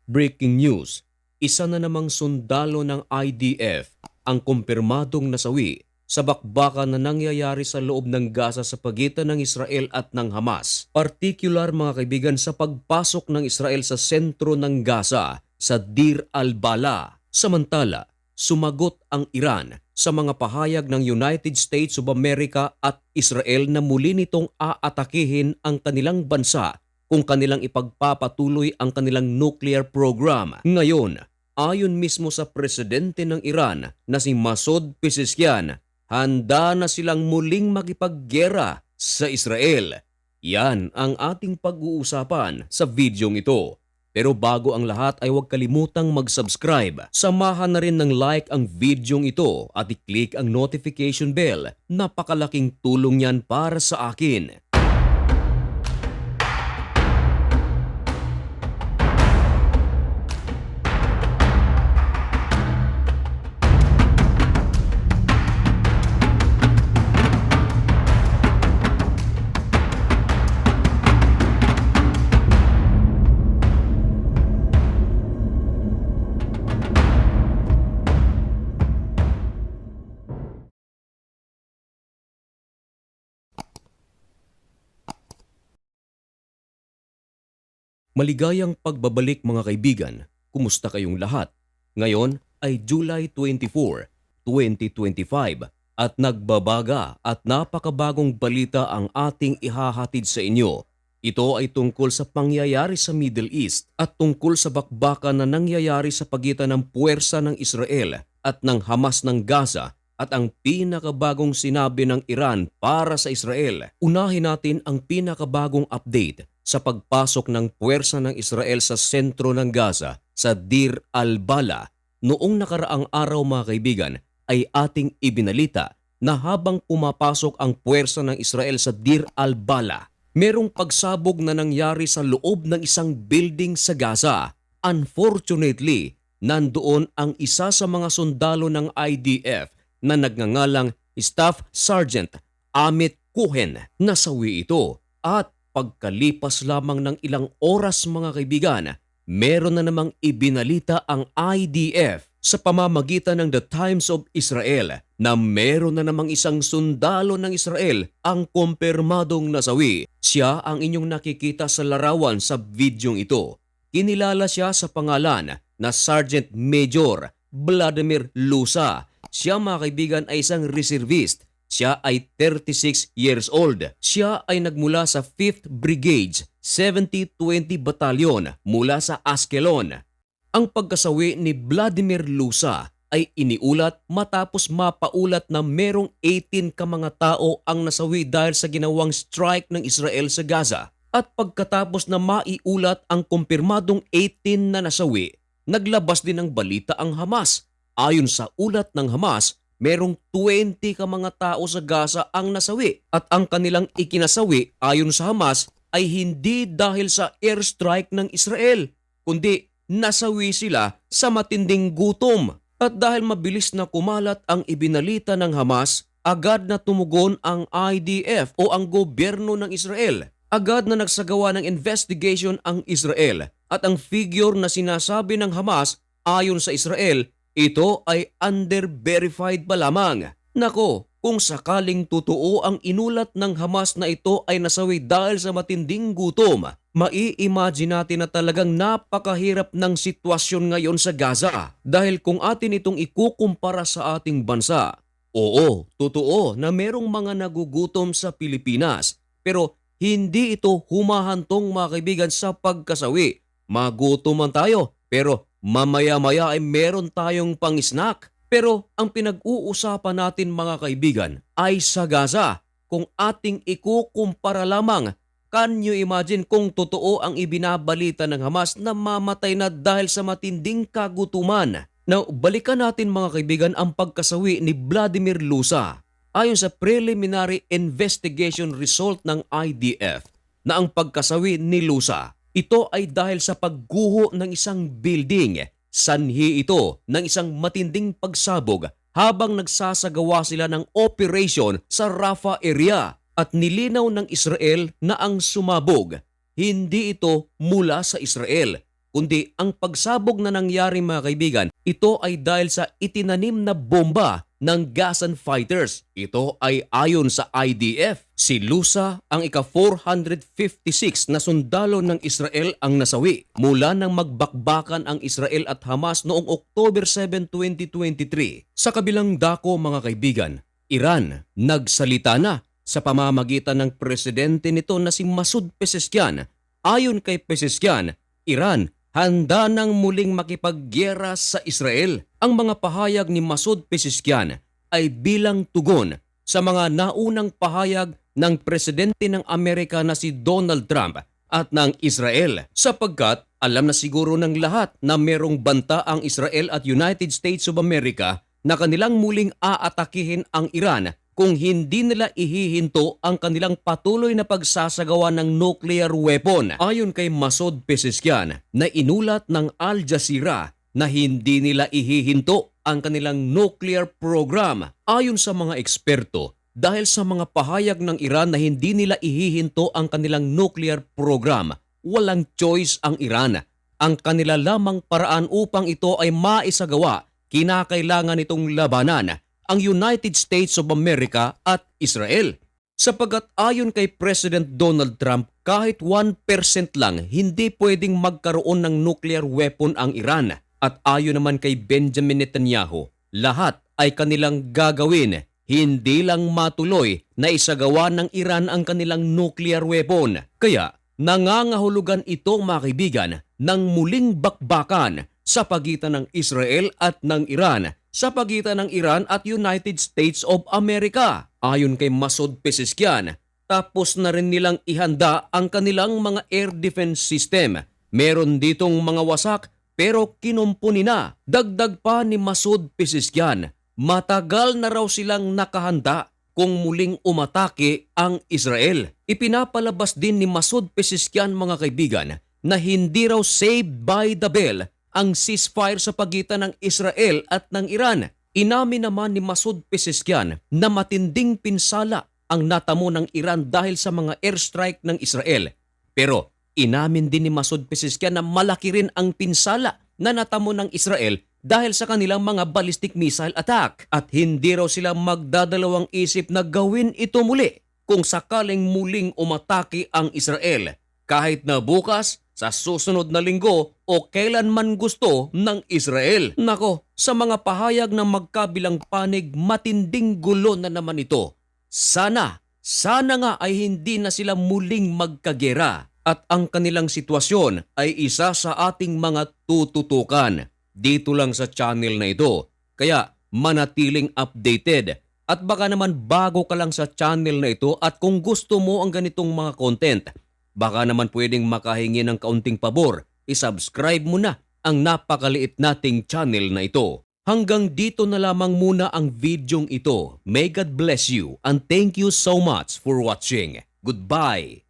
Breaking news, isa na namang sundalo ng IDF ang kumpirmadong nasawi sa bakbakan na nangyayari sa loob ng Gaza sa pagitan ng Israel at ng Hamas. Partikular mga kaibigan sa pagpasok ng Israel sa sentro ng Gaza sa Deir al-Bala. Samantala, sumagot ang Iran sa mga pahayag ng United States of America at Israel na muli nitong aatakihin ang kanilang bansa kung kanilang ipagpapatuloy ang kanilang nuclear program. Ngayon, ayon mismo sa presidente ng Iran na si Masoud Pezeshkian, handa na silang muling makipaggera sa Israel. Yan ang ating pag-uusapan sa videong ito. Pero bago ang lahat ay huwag kalimutang mag-subscribe. Samahan na rin ng like ang videong ito at i-click ang notification bell. Napakalaking tulong yan para sa akin. Maligayang pagbabalik mga kaibigan, kumusta kayong lahat? Ngayon ay July 24, 2025 at nagbabaga at napakabagong balita ang ating ihahatid sa inyo. Ito ay tungkol sa pangyayari sa Middle East at tungkol sa bakbakan na nangyayari sa pagitan ng puwersa ng Israel at ng Hamas ng Gaza at ang pinakabagong sinabi ng Iran para sa Israel. Unahin natin ang pinakabagong update sa pagpasok ng puwersa ng Israel sa sentro ng Gaza sa Deir al-Bala. Noong nakaraang araw mga kaibigan ay ating ibinalita na habang pumapasok ang puwersa ng Israel sa Deir al-Bala, merong pagsabog na nangyari sa loob ng isang building sa Gaza. Unfortunately, nandoon ang isa sa mga sundalo ng IDF na nagngangalang Staff Sergeant Amit Cohen. Nasawi ito at pagkalipas lamang ng ilang oras mga kaibigan, meron na namang ibinalita ang IDF sa pamamagitan ng The Times of Israel na meron na namang isang sundalo ng Israel ang kumpirmadong nasawi. Siya ang inyong nakikita sa larawan sa videong ito. Kinilala siya sa pangalan na Sergeant Major Vladimir Lusa. Siya mga kaibigan ay isang reservist. Siya ay 36 years old. Siya ay nagmula sa 5th Brigade, 7020 Battalion mula sa Askelon. Ang pagkasawi ni Vladimir Lusa ay iniulat matapos mapaulat na merong 18 ka mga tao ang nasawi dahil sa ginawang strike ng Israel sa Gaza. At pagkatapos na maiulat ang kumpirmadong 18 na nasawi, naglabas din ng balita ang Hamas. Ayon sa ulat ng Hamas, merong 20 ka mga tao sa Gaza ang nasawi at ang kanilang ikinasawi ayon sa Hamas ay hindi dahil sa airstrike ng Israel, kundi nasawi sila sa matinding gutom. At dahil mabilis na kumalat ang ibinalita ng Hamas, agad na tumugon ang IDF o ang gobyerno ng Israel. Agad na nagsagawa ng investigation ang Israel at ang figure na sinasabi ng Hamas ayon sa Israel, ito ay under-verified pa lamang. Nako, kung sakaling totoo ang inulat ng Hamas na ito ay nasawi dahil sa matinding gutom, mai-imagine natin na talagang napakahirap ng sitwasyon ngayon sa Gaza. Dahil kung atin itong ikukumpara sa ating bansa, oo, totoo na merong mga nagugutom sa Pilipinas, pero hindi ito humahantong mga kaibigan sa pagkasawi. Magutom man tayo, pero mamaya-maya ay meron tayong pang-snack. Pero ang pinag-uusapan natin mga kaibigan ay sa Gaza. Kung ating ikukumpara lamang, can you imagine kung totoo ang ibinabalita ng Hamas na mamatay na dahil sa matinding kagutuman? Now, balikan natin mga kaibigan ang pagkasawi ni Vladimir Lusa. Ayon sa preliminary investigation result ng IDF na ang pagkasawi ni Lusa, ito ay dahil sa pagguho ng isang building. Sanhi ito ng isang matinding pagsabog habang nagsasagawa sila ng operation sa Rafah area at nilinaw ng Israel na ang sumabog, hindi ito mula sa Israel, kundi ang pagsabog na nangyari mga kaibigan, ito ay dahil sa itinanim na bomba ng Gazan fighters. Ito ay ayon sa IDF. Si Lusa, ang ika-456 na sundalo ng Israel ang nasawi mula nang magbakbakan ang Israel at Hamas noong October 7, 2023. Sa kabilang dako mga kaibigan, Iran nagsalita na sa pamamagitan ng presidente nito na si Masoud Pezeshkian. Ayon kay Pezeshkian, Iran handa nang muling makipaggyera sa Israel. Ang mga pahayag ni Masoud Pezeshkian ay bilang tugon sa mga naunang pahayag ng presidente ng Amerika na si Donald Trump at ng Israel, sapagkat alam na siguro ng lahat na merong banta ang Israel at United States of America na kanilang muling aatakihin ang Iran kung hindi nila ihihinto ang kanilang patuloy na pagsasagawa ng nuclear weapon. Ayon kay Masoud Pezeshkian na inulat ng Al Jazeera na hindi nila ihihinto ang kanilang nuclear program. Ayon sa mga eksperto, dahil sa mga pahayag ng Iran na hindi nila ihihinto ang kanilang nuclear program, walang choice ang Iran. Ang kanila lamang paraan upang ito ay maisagawa, kinakailangan itong labanan ang United States of America at Israel. Sapagat ayon kay President Donald Trump, kahit 1% lang hindi pwedeng magkaroon ng nuclear weapon ang Iran. At ayon naman kay Benjamin Netanyahu, lahat ay kanilang gagawin, hindi lang matuloy na isagawa ng Iran ang kanilang nuclear weapon. Kaya nangangahulugan ito mga kaibigan ng muling bakbakan sa pagitan ng Israel at ng Iran, sa pagitan ng Iran at United States of America. Ayon kay Masoud Pezeshkian, tapos na rin nilang ihanda ang kanilang mga air defense system. Meron ditong mga wasak pero kinumpuni na. Dagdag pa ni Masoud Pezeshkian, matagal na raw silang nakahanda kung muling umatake ang Israel. Ipinapalabas din ni Masoud Pezeshkian mga kaibigan na hindi raw saved by the bell ang ceasefire sa pagitan ng Israel at ng Iran. Inamin naman ni Masoud Pezeshkian na matinding pinsala ang natamo ng Iran dahil sa mga airstrike ng Israel. Pero inamin din ni Masoud Pezeshkian na malaki rin ang pinsala na natamo ng Israel dahil sa kanilang mga ballistic missile attack. At hindi raw sila magdadalawang isip na gawin ito muli kung sakaling muling umatake ang Israel. Kahit na bukas, sa susunod na linggo o kailanman gusto ng Israel. Nako, sa mga pahayag ng magkabilang panig, matinding gulo na naman ito. Sana nga ay hindi na sila muling magkagera at ang kanilang sitwasyon ay isa sa ating mga tututukan dito lang sa channel na ito. Kaya manatiling updated. At baka naman bago ka lang sa channel na ito at kung gusto mo ang ganitong mga content, baka naman pwedeng makahingi ng kaunting pabor, isubscribe mo na ang napakaliit nating channel na ito. Hanggang dito na lamang muna ang videong ito. May God bless you and thank you so much for watching. Goodbye!